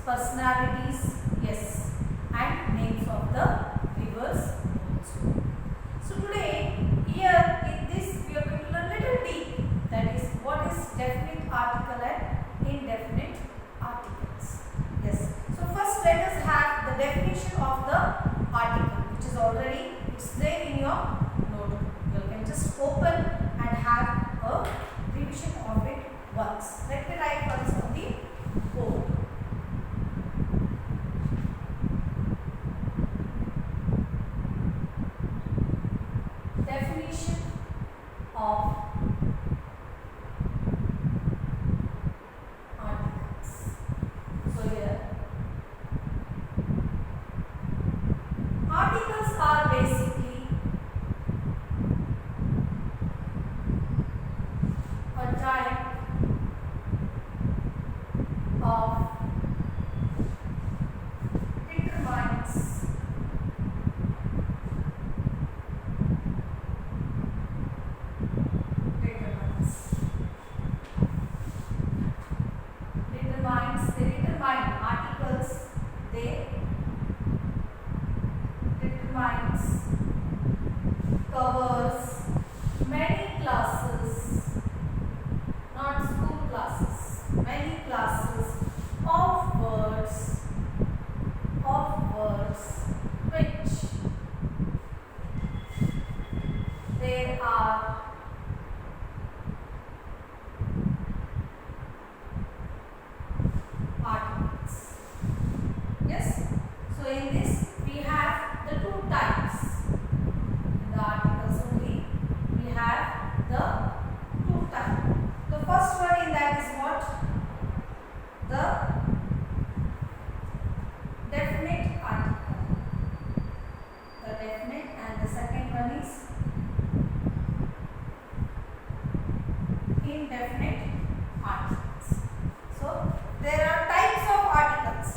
personalities, yes, and names of the rivers also. So today, here in this we are going to learn little deep, that is what is definite article and indefinite articles. Yes. So first let us have the definition of the article, which is already there in your notebook. You can just open and have a revision of it once. Let me write once on the board. Definition of articles. So here, articles are basically a type of determines they determine articles, they determines, covers many classes, not school classes, many classes of words which there are articles. Yes. So in this we have the two types. In the articles only we have the two types. The first one in that is what? The definite article. The definite, and the second one is indefinite articles. So there are types of articles.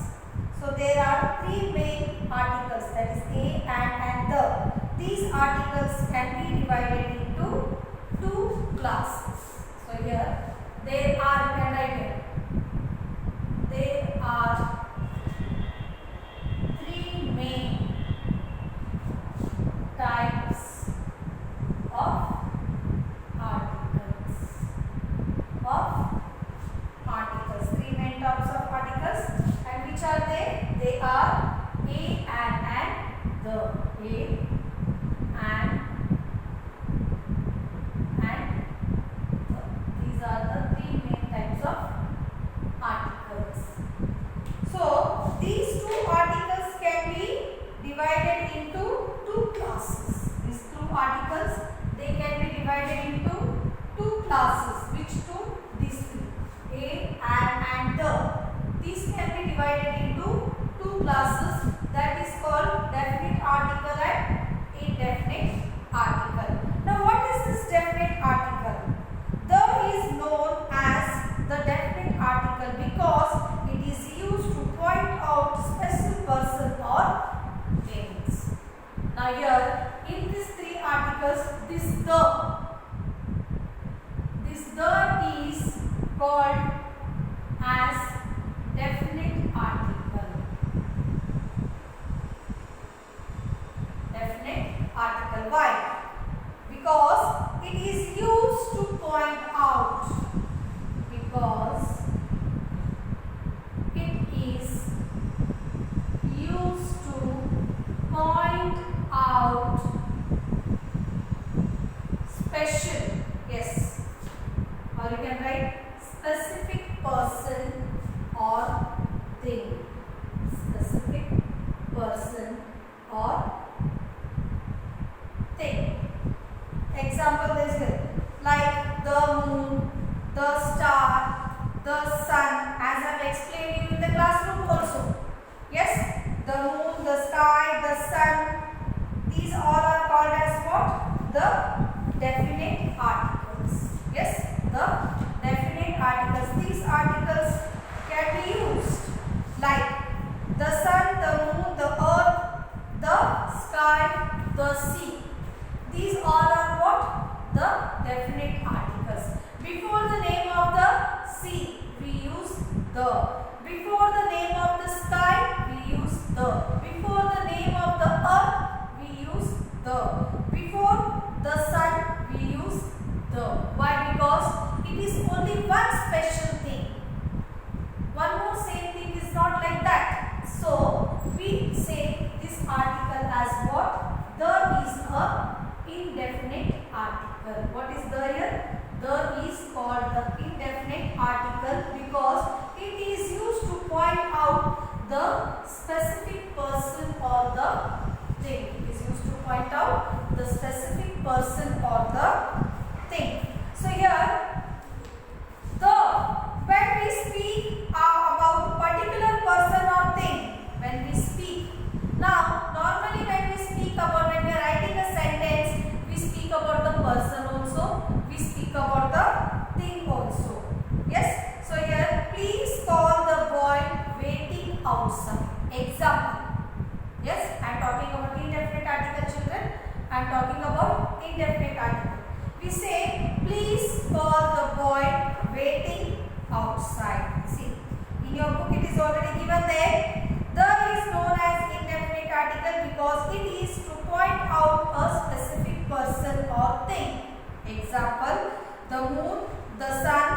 So there are three main articles, that is a, and the. These articles can be divided into two classes. So here there are, you can write here, there are three main types of articles. Three main types of articles, and which are they? They are a and the. A and the. These are the three main types of articles. So these two articles can be divided into two classes. These two articles, they can be divided into two classes. Which two? These three. A and the. These can be divided into two classes, that is called definite article and indefinite article. Now what is this definite article? The is known as the definite article because it is used to point out special person or things. Now here in these three articles, this the is called as definite article. Definite article. Why? Because it is used to point out. Because it is used to point out special. Yes. Or you can write specific person or thing. Specific person or thing. Example is here, like the moon, the star, the sun, as I have explained you in the classroom also. Yes, the moon, the sky, the sun, these all are called as what? The definite articles. Yes, the definite articles. These articles can be used like the sun, the moon, the earth, the sky, the sea. These all are what? The definite articles. Before the name of the sea, we use the. Before the name of the person or the thing. So here the when we speak about particular person or thing, when we speak now normally when we speak about, when we are writing a sentence, we speak about the person also, we speak about the thing also. Yes. So here please call the boy waiting outside. Example. Yes, I am talking about indefinite article, children. I am talking about indefinite article. We say please call the boy waiting outside. See, in your book it is already given there. The is known as indefinite article because it is to point out a specific person or thing. Example, the moon, the sun,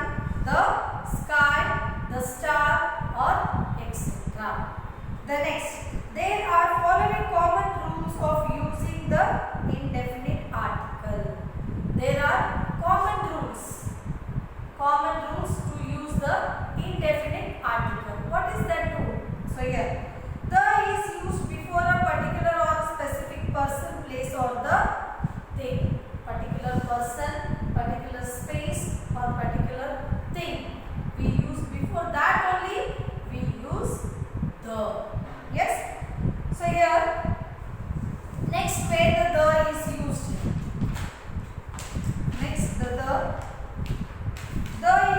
the sky, the star, or etc. The next, there are following common rules of using the indefinite article. There are common rules to use the indefinite article. What is that rule? So here, the is used before a particular or specific person, place or the thing. Particular person, particular space or particular thing. We use before that only we use the. Yes. So here next where the is used. Next the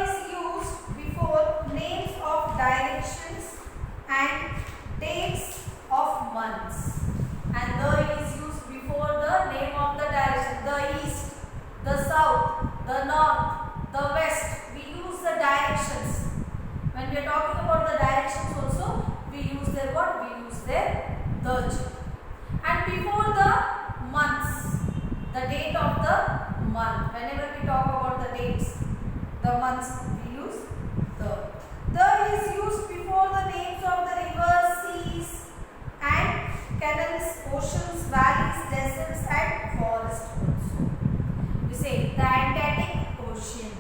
is used before names of directions and dates of months. And the is used before the name of the direction. The east, the south, the north, the west. We use the directions. When we are talking about the directions also, we use their what? We use their the. And before the months, the date of the month. Whenever we talk about the dates, the months, we use the. The is used before the names of the rivers, seas, and canals, oceans, valleys, deserts, and forests also. We say the Atlantic Ocean.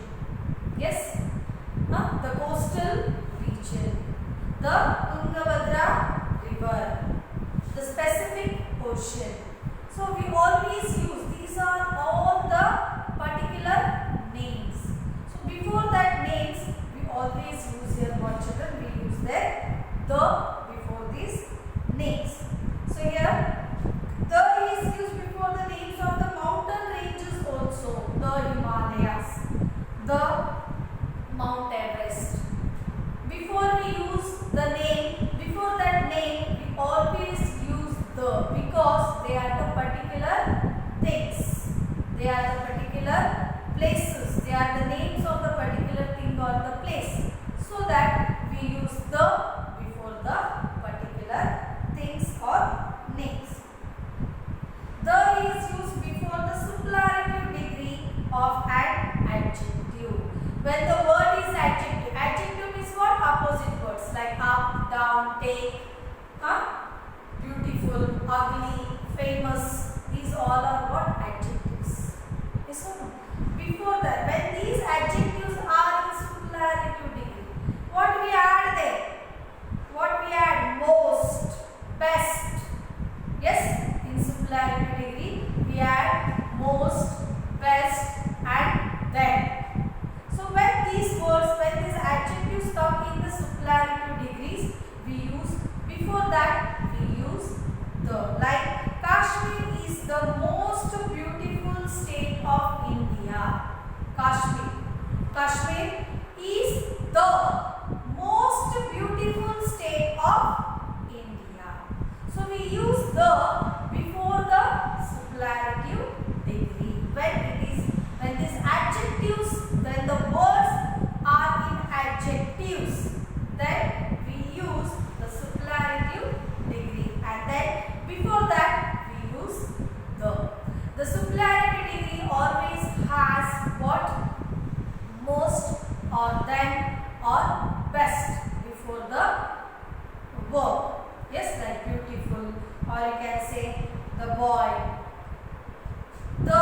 Yes. The coastal region. The Tungabhadra River. The Pacific Ocean. So we always use, these are all the particular names. So before that names, we always use here what, children? We use there the before these names. So here the is used before the names of the mountain ranges also. The Himalayas, the Mount Everest. Before we use the name, before that name, we always use the, because they are the particular things. They are the particular places. They are the names of the particular thing or the place. So that we use the before the particular things or names. The is used before the superlative degree of an adjective. When the word is adjective, adjective is what? Opposite words like up, down, take, beautiful, ugly, famous. These all are what? Adjectives. Yes or no? Before that, when these adjectives are in superlative degree, what we add there? What we add? Most, best. Yes, in superlative degree, we add most, best, and then. So when these words, when these adjectives come in the superlative degrees, we use, before that we use the. Like Kashmir is the most beautiful state of India. Kashmir. Kashmir is the most beautiful state of India. So we use the before the superlative degree. When these adjectives, when the words are in adjectives, then we use the superlative degree, and then before that we use the. The superlative degree always has what? Most or then or best before the verb. Yes, like beautiful, or you can say the boy, the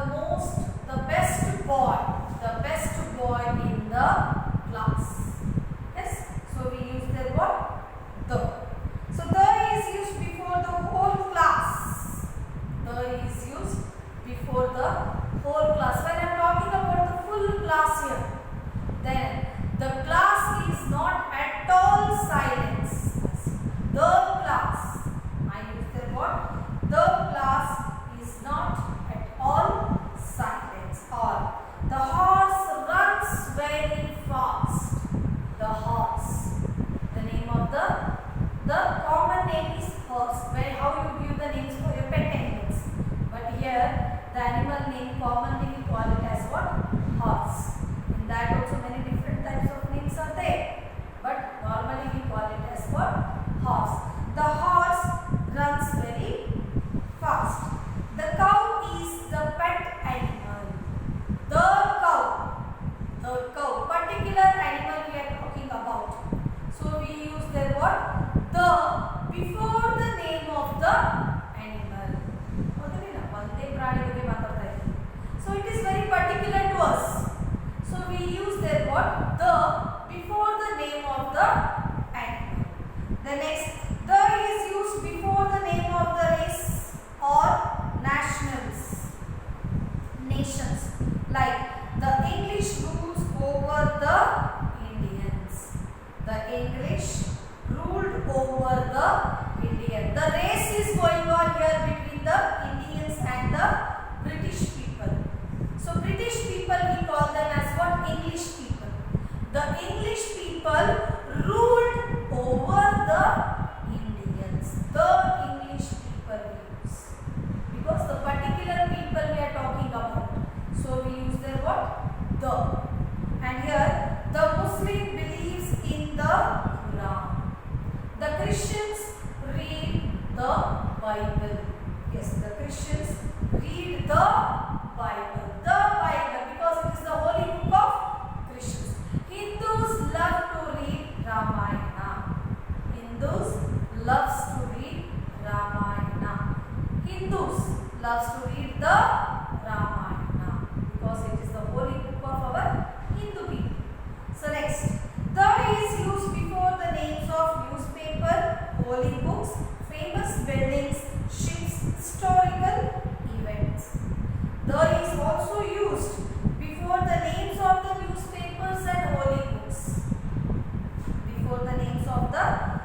most, the best boy in the class. Yes, so we use the what? The. So the is used before the whole class. The is used before the whole class. When I am talking about the full class here, then the class is not at all silence. The class, I use the word, the class is not at all silence. Or the horse runs very fast. The horse, the name of the common name is horse. Where how you give the names for your pet animals, but here the animal name commonly we call it as what? Horse. In that also many different types of names are there, but normally we call it as what? Horse. The horse runs very fast. The cow is the pet animal. The cow, particular animal we are talking about. So we use the word the before the name of the animal. So it is very particular to us. So we use the word the before the name of the animal. The next, the is used before the name of the race or nations. Like the English rules over the Indians. The English ruled over the Indian. The race is going on here between the Indians and the British people. So British people we call them as what? English people. The English people ruled over the Indians. The English people we use, because the particular people we are talking about. So we use the word the. And here the Muslim believes in the Quran. The Christians read the Bible. Yes, the Christians read the Bible. The Bible, because it is the holy book of Christians. Hindus love to read Ramayana. Hindus loves to read Ramayana. Hindus loves to read the Ramayana because it is the holy book of our Hindu people. So next, the is used before the names of newspaper, holy books, famous buildings, ships, historical events. The is also used before the names of the newspapers and holy books. Before the names of the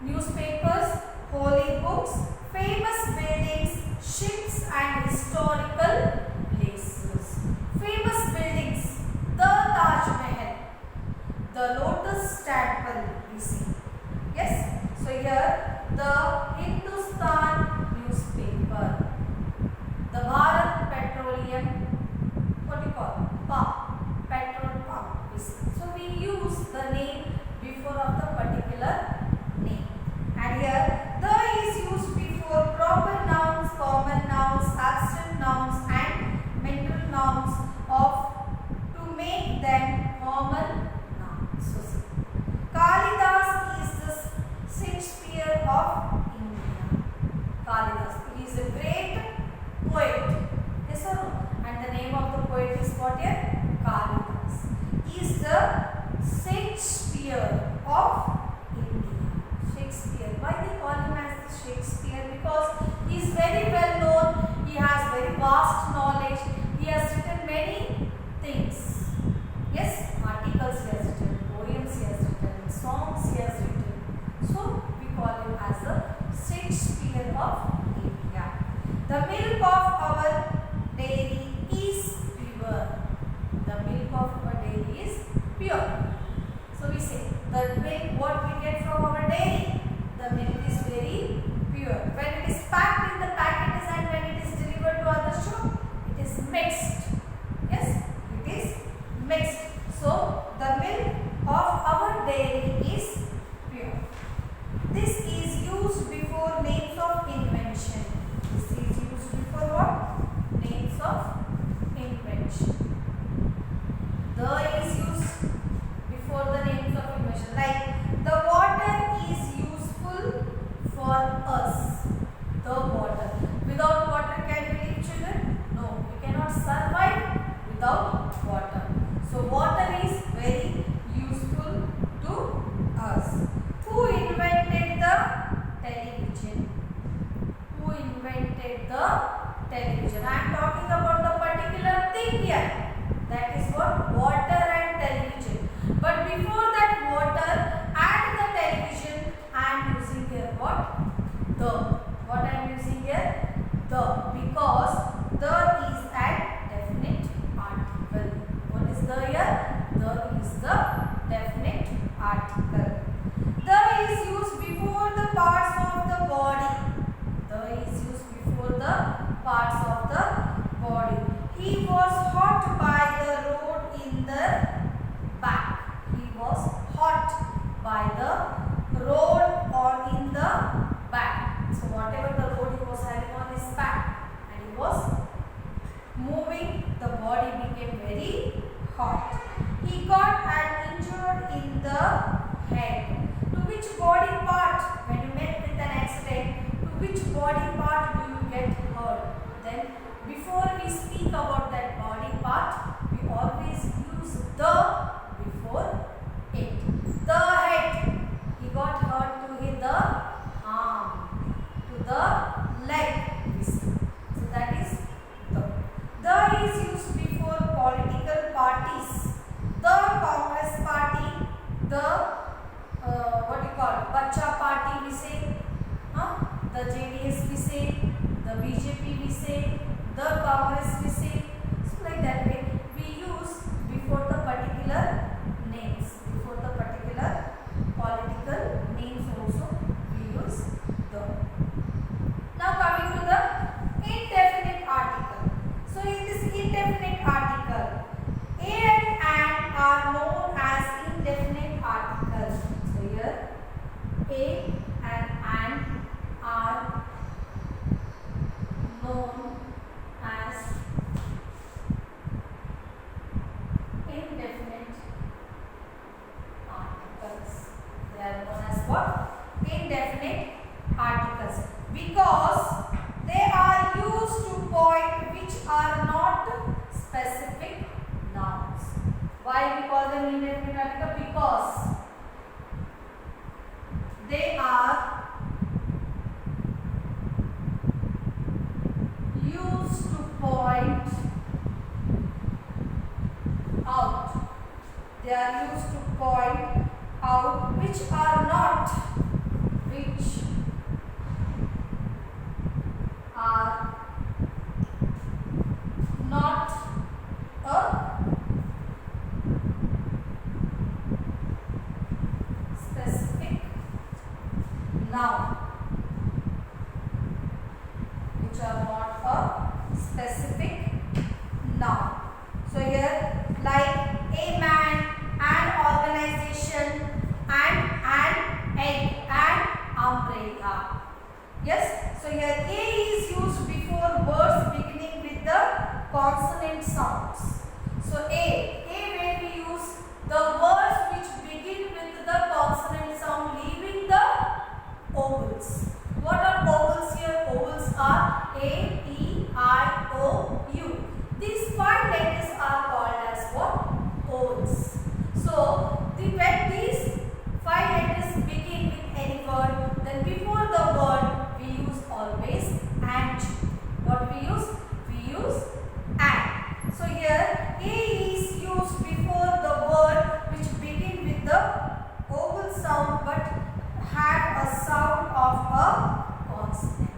newspapers, holy books, famous buildings, ships and historical places. Famous buildings, the Taj Mahal, the Lotus Temple we see. Yes, so here the Hindustan newspaper, the Bharat Petroleum, what do you call? Pump, petrol pump we see. So we use the name before of the particular name. And here the is used before proper nouns, common nouns, abstract nouns and mental nouns of to make them common nouns. So see, Kalidas is the Shakespeare of India. Kalidas, he is a great poet. Yes or no? And the name of the poet is what here? Kalidas. He is the Shakespeare of India. Shakespeare. Why they call him as the Shakespeare? Because he is very well known. He has very vast knowledge. He has written many things. Yes, articles he has written, poems he has written, songs he has written. So we call him as the Shakespeare of India. The milk of our dairy is pure. The milk of our dairy is pure. So we say the milk what we get from our dairy, the milk is very pure. When it is packed in the packages and when it is delivered to other shop, it is mixed. Yes, caught. He got an injury in the head. To which body part, when you met with an accident, to which body part do you get hurt? Then before we speak about that body part, we always use the before it. The head, he got hurt to hit the arm, to the leg. So that is the. The is used before political parties. The Congress party, the what you call Bacha party we say, the JDS we say, the BJP we say, the Congress we say. So like that way we use before the particular names, before the particular political names also we use the. Now coming to the indefinite article. So in this indefinite article, a and an are known as indefinite articles. So here a and an are known as indefinite articles. They are known as what? Indefinite articles, because they are used to point which are not specific nouns. Why we call them indefinite article? Because they are used to point out. They are used to point out which are not, which are not a specific noun, which are not a specific noun. So here like a man, an organization, an egg, an umbrella. Yes, so here a is used before words beginning with the consonant sounds. So a where we use the words which begin with the consonant sound leaving the ovals. What are ovals here? Ovals are A, E, I, O, U. These 5 letters are called as what? Ovals. So when these 5 letters begin with any word, then before the word we use always and. What we use? We use and. So here a is used before the word which begin with the oval sound but had a sound of a consonant.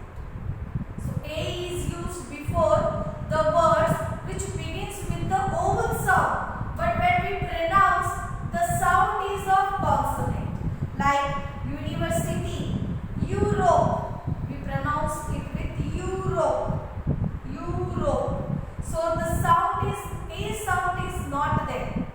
So a is used before the words which begins with the oval sound, but when we pronounce, the sound is of consonant. Like university, Europe, we pronounce it with Europe, Europe. So the sound is, A sound is not there,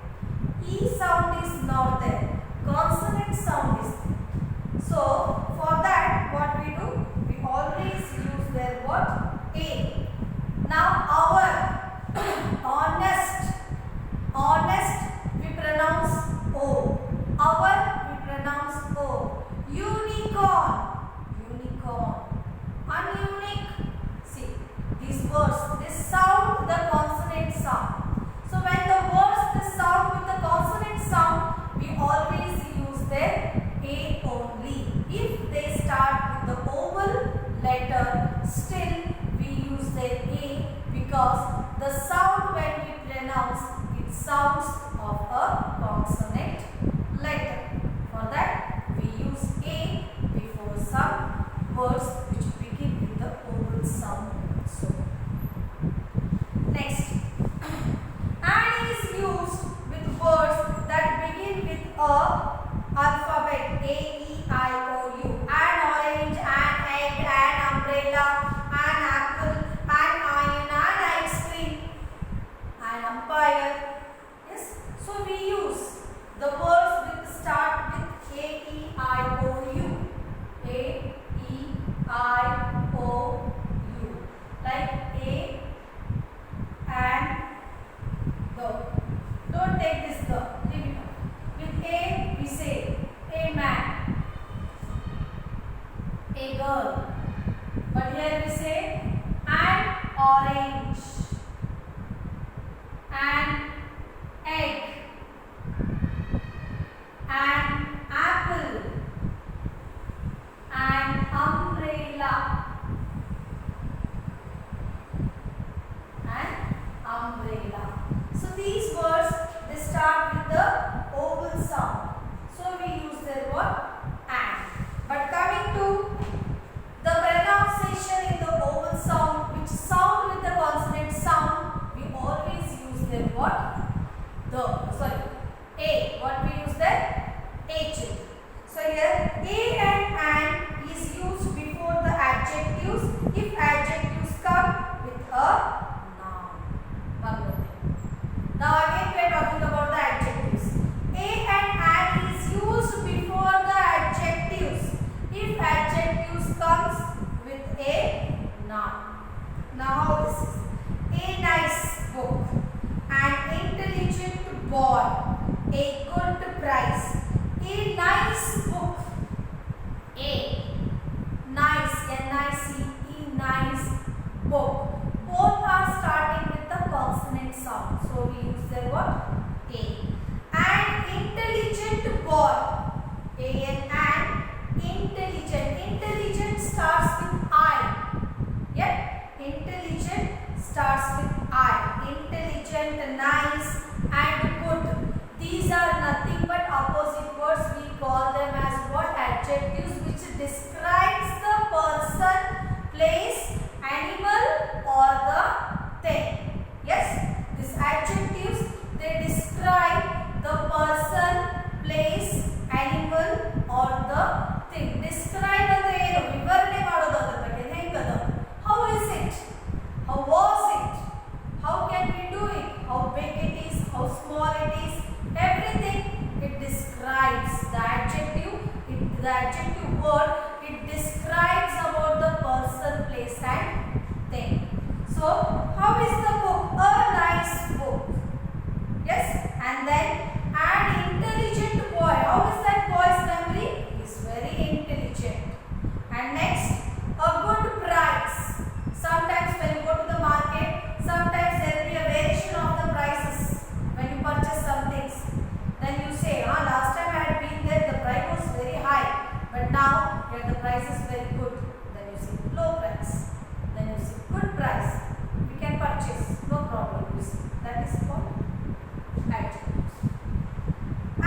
E sound is not there, consonant sound is there. So for that what we do? We always use their what? A. Now our honest, honest we pronounce O. Our we pronounce O. Unicorn, unicorn. Ununique. See these words, they sound the consonant sound. So when the words they sound with the consonant sound, we always use their A only. If they start with the oval letter, still we use their A because the sound when we pronounce, it sounds of a consonant letter. For that we use A before some words which begin with the oval sound. So next, and is used with words that begin with a alphabet A, E, I, O, U. An orange, an egg, an umbrella, an apple, an iron, an ice cream, an umpire. Yes, so we use the words which start with A, E, I, O, U. A, E, I, O, U. Like A and the. Don't orange, an egg, an apple, an umbrella, an umbrella. So these words, they start with the vowel sound. So we use their word and. But coming to the pronunciation in the vowel sound, which sound with the consonant sound, we always use their word a. What we use there? H. So here a and an is used before the adjectives if adjectives come with a noun. One more thing. Now again we are talking about the adjectives. A and an is used before the adjectives if adjectives comes with a noun. Now how this is? A nice book, an intelligent boy, a good price. A nice book. A nice, N-I-C-E, nice book. Both are starting with the consonant sound. So we use the word A. An intelligent boy. A-N, intelligent. Intelligent starts with I. Yep. Intelligent starts with I. Intelligent, nice and good. These are nothing but opposite words. We call them as what? Adjectives which describes the person, place, animal or the thing. Yes, these adjectives, they describe the person, place, animal or the thing. Describe ಅಂದ್ರೆ ಏನು? ವಿವರಣೆ ಮಾಡೋದು ಅದರ ಬಗ್ಗೆ ಹೆಂಗದ? How is it? How was it? How can we do it? How big it is? How small it is? Everything it describes. The adjective word, it describes about the person, place and thing. So how is the book? A nice book. Yes, and then an intelligent boy. How is that boy's memory? He is very intelligent. And next, a good price. Sometimes when you go to the market, sometimes there will be a variation of the prices when you purchase some things. Then you say, last time I had been there, the price was very high, but now here the price is very good. Then you say low price. Then you say good price. We can purchase, no problem. You see, that is called adjectives.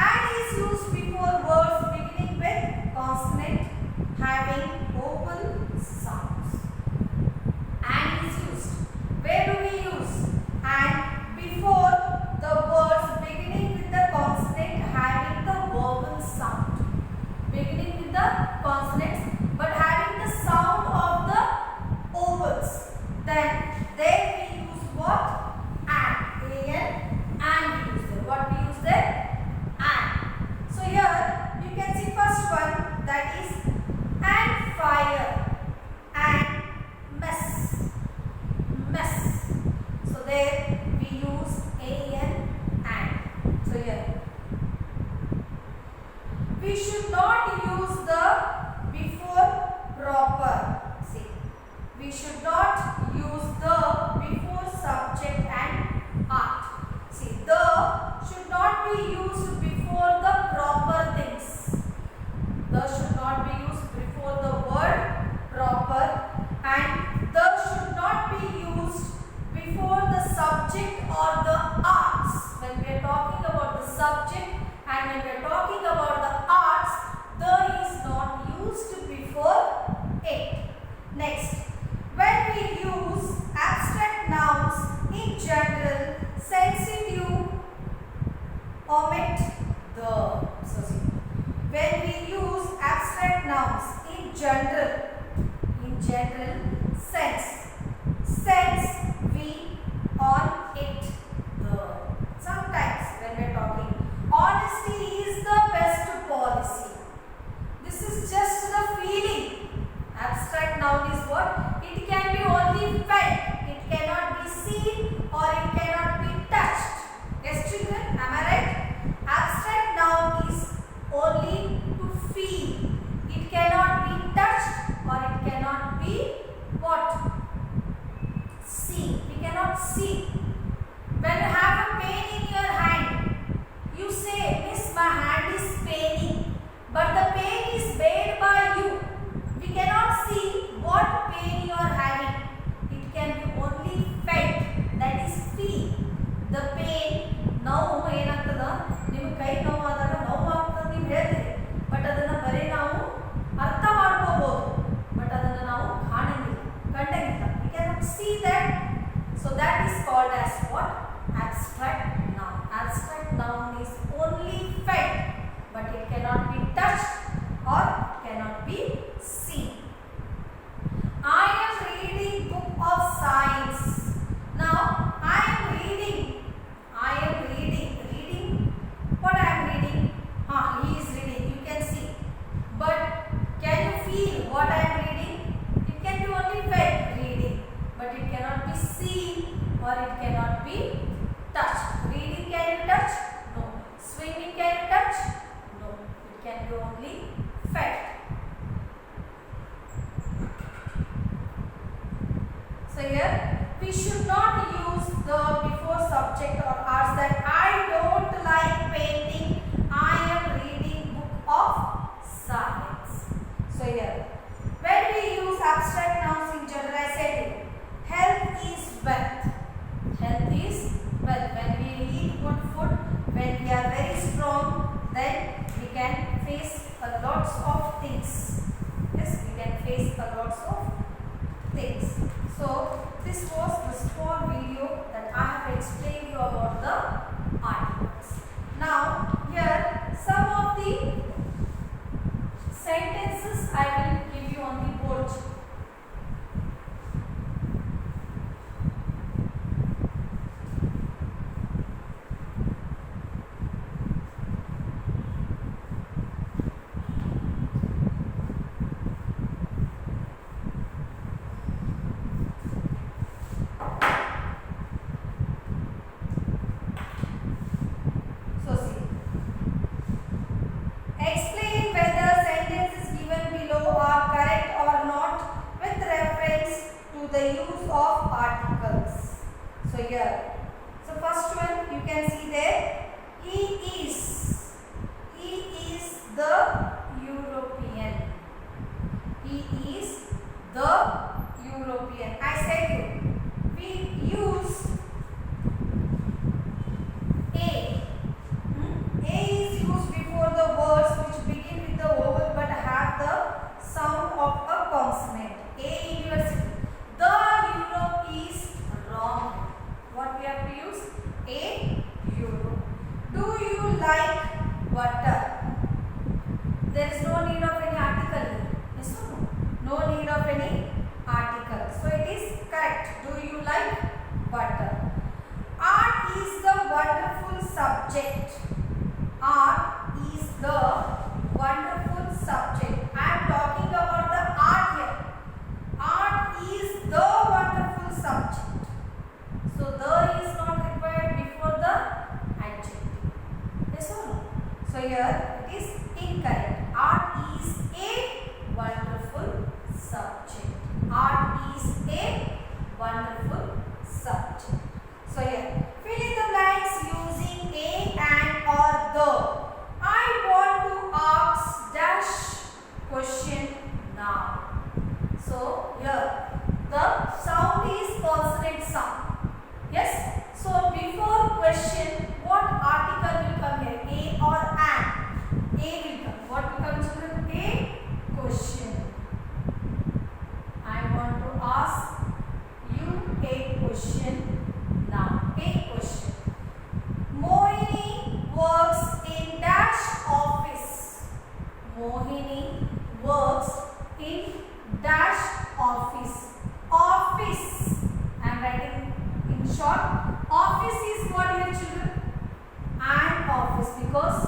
And is used before words beginning with consonant having vowel sounds. And is used. Where do we use? And before the words beginning with the consonant having the vowel sound. Beginning with the consonants but having the sound of the vowels. Then there we use what? And. And we use there. What we use there? And. So here you can see first one, that is and fire and mess. So there we use and. So here we should not use the before proper. See, we should not use the before subject and art. See, the should not be used before the proper things. The should not be used before the word proper, and the should not be used before the subject or the arts. When we are talking about the subject and when we are talking about the arts, the is not used before it. Next, when we use abstract nouns in general, sensitive, omit the. When we use abstract nouns in general sense we on it the. Sometimes when we are talking, honesty is the best policy. This is just the feeling. Abstract noun is what? It can be only felt. It cannot be seen or it cannot be touched. Yes, children, am I right? Abstract noun is only to feel. It cannot be touched or it cannot be what? see. When you have a pen in your hand, you say, Miss, my hand is paining, but the pain is made by you. We cannot see what pain you are having. It can be only felt, that is feel. The pain, ನೋವು ಏನಾಗ್ತದ ನಿಮ್ಮ ಕೈ ನೋವು ಆದಾಗ ನೋವು ಆಗ್ತದೆ ನೀವು ಹೇಳ್ತೀರಿ, ಬಟ್ ಅದನ್ನು ಬರೀ ನಾವು ಅರ್ಥ ಮಾಡ್ಕೋಬಹುದು, ಬಟ್ ಅದನ್ನು ನಾವು ಕಂಡಂಗಿಲ್ಲ. We cannot see that. So that is called as what? Abstract noun. Abstract noun is only felt, but it cannot be touched or cannot be seen. I am reading book of science. Now I am reading. What I am reading? He is reading. You can see. But can you feel what I am reading? It can be only felt, reading, but it cannot be seen or it cannot be touched. Reading can you touch? No. Swimming can you touch? No. It can be only felt. So here we should not use the before subject or ask that I don't like painting. I am reading book of science. So here when we use abstract nouns in generalization, health is wealth. Health is wealth. When we eat good food, when we are very strong, then we can face a lots of things. Yes, we can face a lots of things. So this was the small video that I have explained you about the articles. Now here some of the sentences I will give you on the board. So see. Explain whether sentences given below are correct or not with reference to the use of articles. So here, so first one you can see there, he is the European. He is the European. I said you, we use A. A is used before the words which begin with the vowel but have the sound of a consonant. A university. The Europe is wrong. What we have to use? A Europe. Do you like butter? There is no need of any article here. Yes or no? No need of any article. So it is correct. Do you like butter? Art is the wonderful subject. Art is the wonderful subject. I am talking about the art here. Art is the wonderful subject. So the is not required before the adjective. Yes or no? So here it is incorrect. Art is a wonderful subject. Art is a wonderful subject. So here fill in the blanks using a and or the. I want to ask dash question now. So here the sound is consonant sound. Yes. So before question, what article will come here? A or an? A will come. What will come, children? A question. I want to ask you a question now. A question. Mohini works in dash office. Mohini works in dash office. Office. I am writing in short. Office is what here, children? And office, because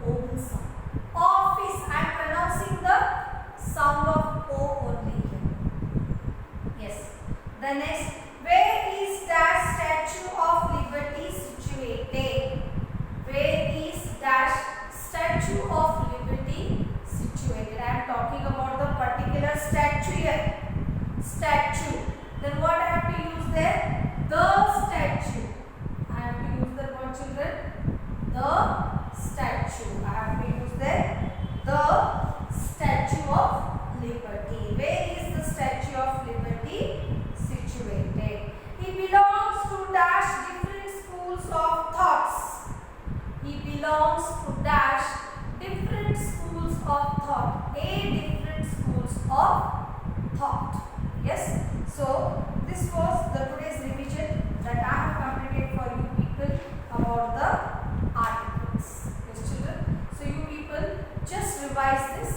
O will sound. Office. I am pronouncing the sound of O only here. Yes. The next. Where is dash Statue of Liberty situated? Where is dash Statue of Liberty situated? I am talking about the particular statue here. Statue. Then what I have to use there? The revise this